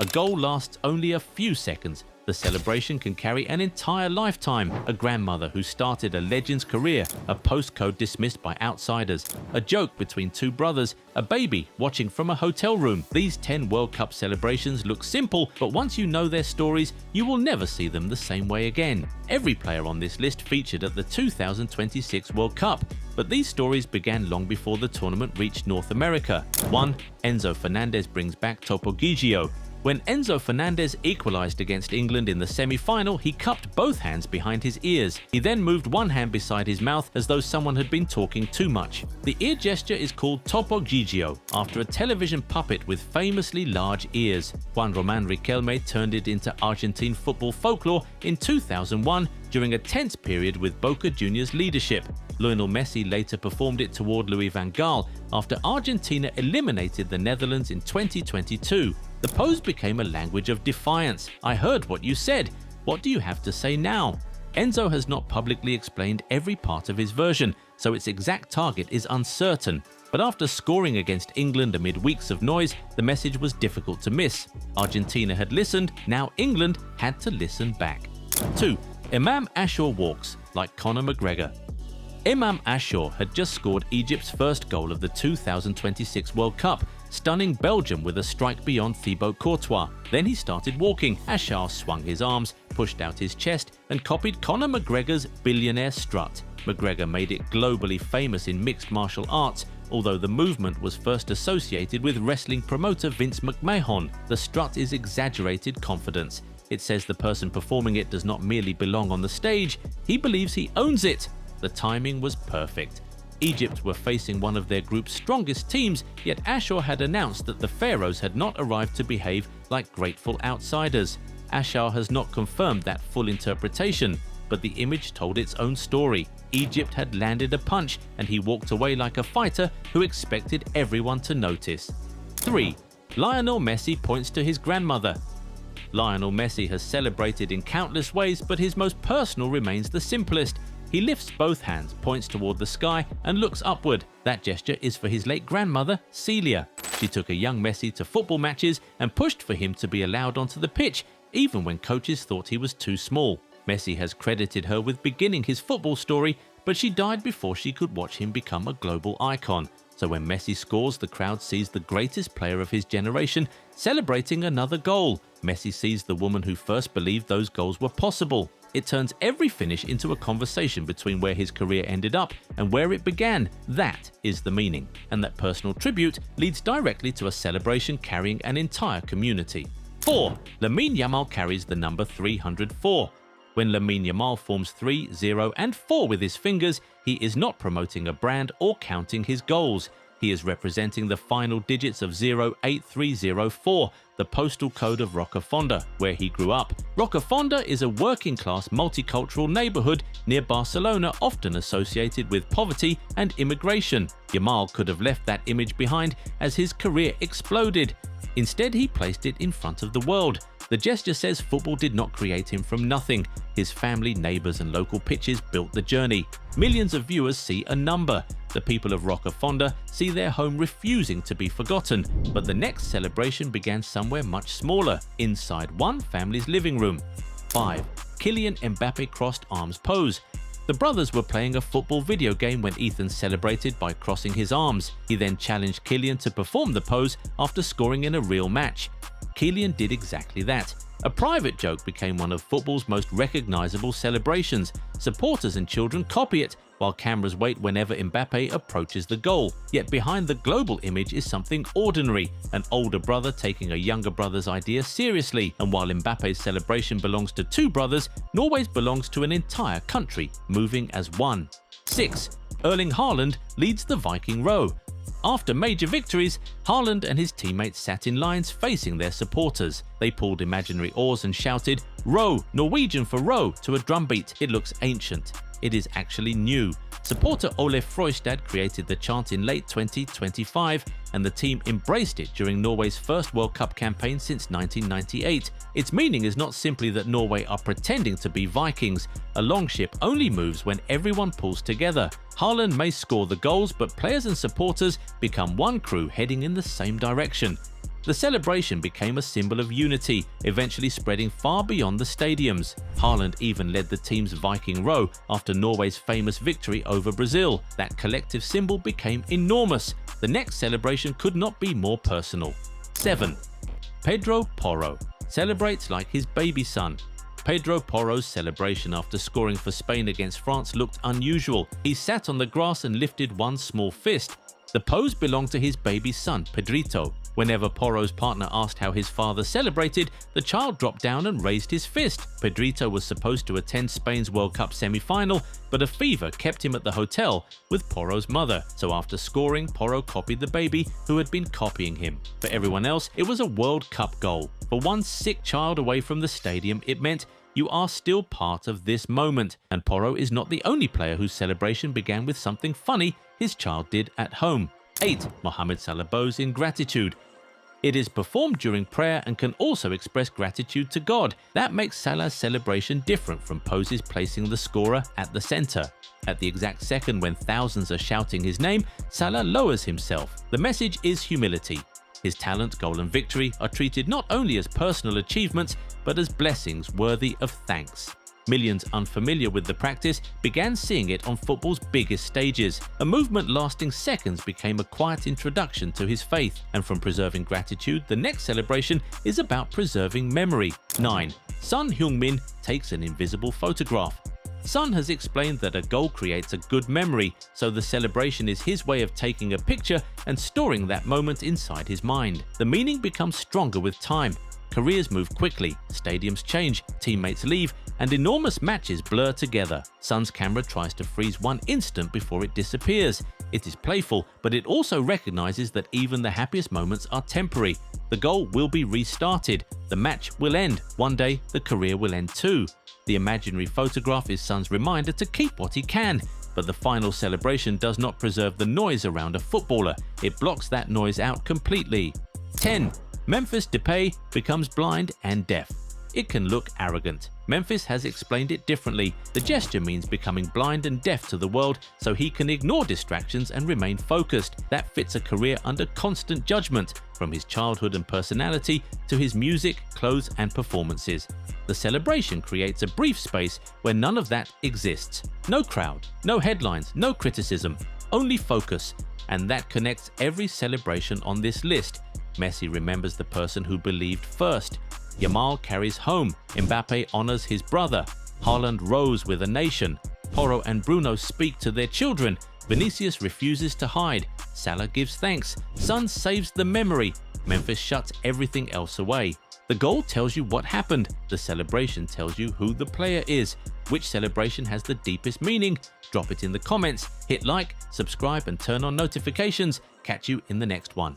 A goal lasts only a few seconds. The celebration can carry an entire lifetime. A grandmother who started a legend's career, a postcode dismissed by outsiders, a joke between two brothers, a baby watching from a hotel room. These 10 World Cup celebrations look simple, but once you know their stories, you will never see them the same way again. Every player on this list featured at the 2026 World Cup, but these stories began long before the tournament reached North America. 1. Enzo Fernandez brings back Togetherness. When Enzo Fernandez equalized against England in the semi-final, he cupped both hands behind his ears. He then moved one hand beside his mouth as though someone had been talking too much. The ear gesture is called togetherness, after a television puppet with famously large ears. Juan Román Riquelme turned it into Argentine football folklore in 2001 during a tense period with Boca Juniors' leadership. Lionel Messi later performed it toward Louis van Gaal after Argentina eliminated the Netherlands in 2022. The pose became a language of defiance. I heard what you said. What do you have to say now? Enzo has not publicly explained every part of his version, so its exact target is uncertain. But after scoring against England amid weeks of noise, the message was difficult to miss. Argentina had listened, now England had to listen back. 2. Imam Ashur walks like Conor McGregor. Imam Ashur had just scored Egypt's first goal of the 2026 World Cup, stunning Belgium with a strike beyond Thibaut Courtois. Then he started walking. Ashur swung his arms, pushed out his chest, and copied Conor McGregor's billionaire strut. McGregor made it globally famous in mixed martial arts, although the movement was first associated with wrestling promoter Vince McMahon. The strut is exaggerated confidence. It says the person performing it does not merely belong on the stage, he believes he owns it. The timing was perfect. Egypt were facing one of their group's strongest teams, yet Ashur had announced that the Pharaohs had not arrived to behave like grateful outsiders. Ashur has not confirmed that full interpretation, but the image told its own story. Egypt had landed a punch, and he walked away like a fighter who expected everyone to notice. 3. Lionel Messi points to his grandmother. Lionel Messi has celebrated in countless ways, but his most personal remains the simplest. He lifts both hands, points toward the sky, and looks upward. That gesture is for his late grandmother, Celia. She took a young Messi to football matches and pushed for him to be allowed onto the pitch, even when coaches thought he was too small. Messi has credited her with beginning his football story, but she died before she could watch him become a global icon. So when Messi scores, the crowd sees the greatest player of his generation celebrating another goal. Messi sees the woman who first believed those goals were possible. It turns every finish into a conversation between where his career ended up and where it began. That is the meaning. And that personal tribute leads directly to a celebration carrying an entire community. 4. Lamine Yamal carries the number 304. When Lamine Yamal forms 3, 0, and 4 with his fingers, he is not promoting a brand or counting his goals. He is representing the final digits of 08304, the postal code of Rocafonda, where he grew up. Rocafonda is a working-class multicultural neighborhood near Barcelona, often associated with poverty and immigration. Yamal could have left that image behind as his career exploded. Instead, he placed it in front of the world. The gesture says football did not create him from nothing. His family, neighbors, and local pitches built the journey. Millions of viewers see a number. The people of Rocafonda see their home refusing to be forgotten. But the next celebration began somewhere much smaller, inside one family's living room. 5. Kylian Mbappe crossed arms pose. The brothers were playing a football video game when Ethan celebrated by crossing his arms. He then challenged Kylian to perform the pose after scoring in a real match. Kylian did exactly that. A private joke became one of football's most recognizable celebrations. Supporters and children copy it, while cameras wait whenever Mbappe approaches the goal. Yet behind the global image is something ordinary, an older brother taking a younger brother's idea seriously. And while Mbappe's celebration belongs to two brothers, Norway's belongs to an entire country, moving as one. 6. Erling Haaland leads the Viking row. After major victories, Haaland and his teammates sat in lines facing their supporters. They pulled imaginary oars and shouted, "Row, Norwegian for row," to a drumbeat. It looks ancient. It is actually new. Supporter Ole Frøystad created the chant in late 2025, and the team embraced it during Norway's first World Cup campaign since 1998. Its meaning is not simply that Norway are pretending to be Vikings. A longship only moves when everyone pulls together. Haaland may score the goals, but players and supporters become one crew heading in the same direction. The celebration became a symbol of unity, eventually spreading far beyond the stadiums. Haaland even led the team's Viking row after Norway's famous victory over Brazil. That collective symbol became enormous. The next celebration could not be more personal. 7. Pedro Porro celebrates like his baby son. Pedro Porro's celebration after scoring for Spain against France looked unusual. He sat on the grass and lifted one small fist. The pose belonged to his baby son, Pedrito. Whenever Porro's partner asked how his father celebrated, the child dropped down and raised his fist. Pedrito was supposed to attend Spain's World Cup semi-final, but a fever kept him at the hotel with Porro's mother. So after scoring, Porro copied the baby who had been copying him. For everyone else, it was a World Cup goal. For one sick child away from the stadium, it meant you are still part of this moment. And Porro is not the only player whose celebration began with something funny his child did at home. 8. Mohamed Salah bows in gratitude. It is performed during prayer and can also express gratitude to God. That makes Salah's celebration different from poses placing the scorer at the center. At the exact second when thousands are shouting his name, Salah lowers himself. The message is humility. His talent, goal and victory are treated not only as personal achievements, but as blessings worthy of thanks. Millions unfamiliar with the practice began seeing it on football's biggest stages. A movement lasting seconds became a quiet introduction to his faith, and from preserving gratitude, the next celebration is about preserving memory. 9. Son Heung-min takes an invisible photograph. Son has explained that a goal creates a good memory, so the celebration is his way of taking a picture and storing that moment inside his mind. The meaning becomes stronger with time. Careers move quickly, stadiums change, teammates leave, and enormous matches blur together. Son's camera tries to freeze one instant before it disappears. It is playful, but it also recognizes that even the happiest moments are temporary. The goal will be restarted. The match will end. One day, the career will end too. The imaginary photograph is Son's reminder to keep what he can. But the final celebration does not preserve the noise around a footballer. It blocks that noise out completely. 10. Memphis Depay becomes blind and deaf. It can look arrogant. Memphis has explained it differently. The gesture means becoming blind and deaf to the world so he can ignore distractions and remain focused. That fits a career under constant judgment, from his childhood and personality to his music, clothes and performances. The celebration creates a brief space where none of that exists. No crowd, no headlines, no criticism, only focus. And that connects every celebration on this list. Messi remembers the person who believed first. Yamal carries home. Mbappe honors his brother. Haaland rows with a nation. Porro and Bruno speak to their children. Vinicius refuses to hide. Salah gives thanks. Son saves the memory. Memphis shuts everything else away. The goal tells you what happened. The celebration tells you who the player is. Which celebration has the deepest meaning? Drop it in the comments. Hit like, subscribe and turn on notifications. Catch you in the next one.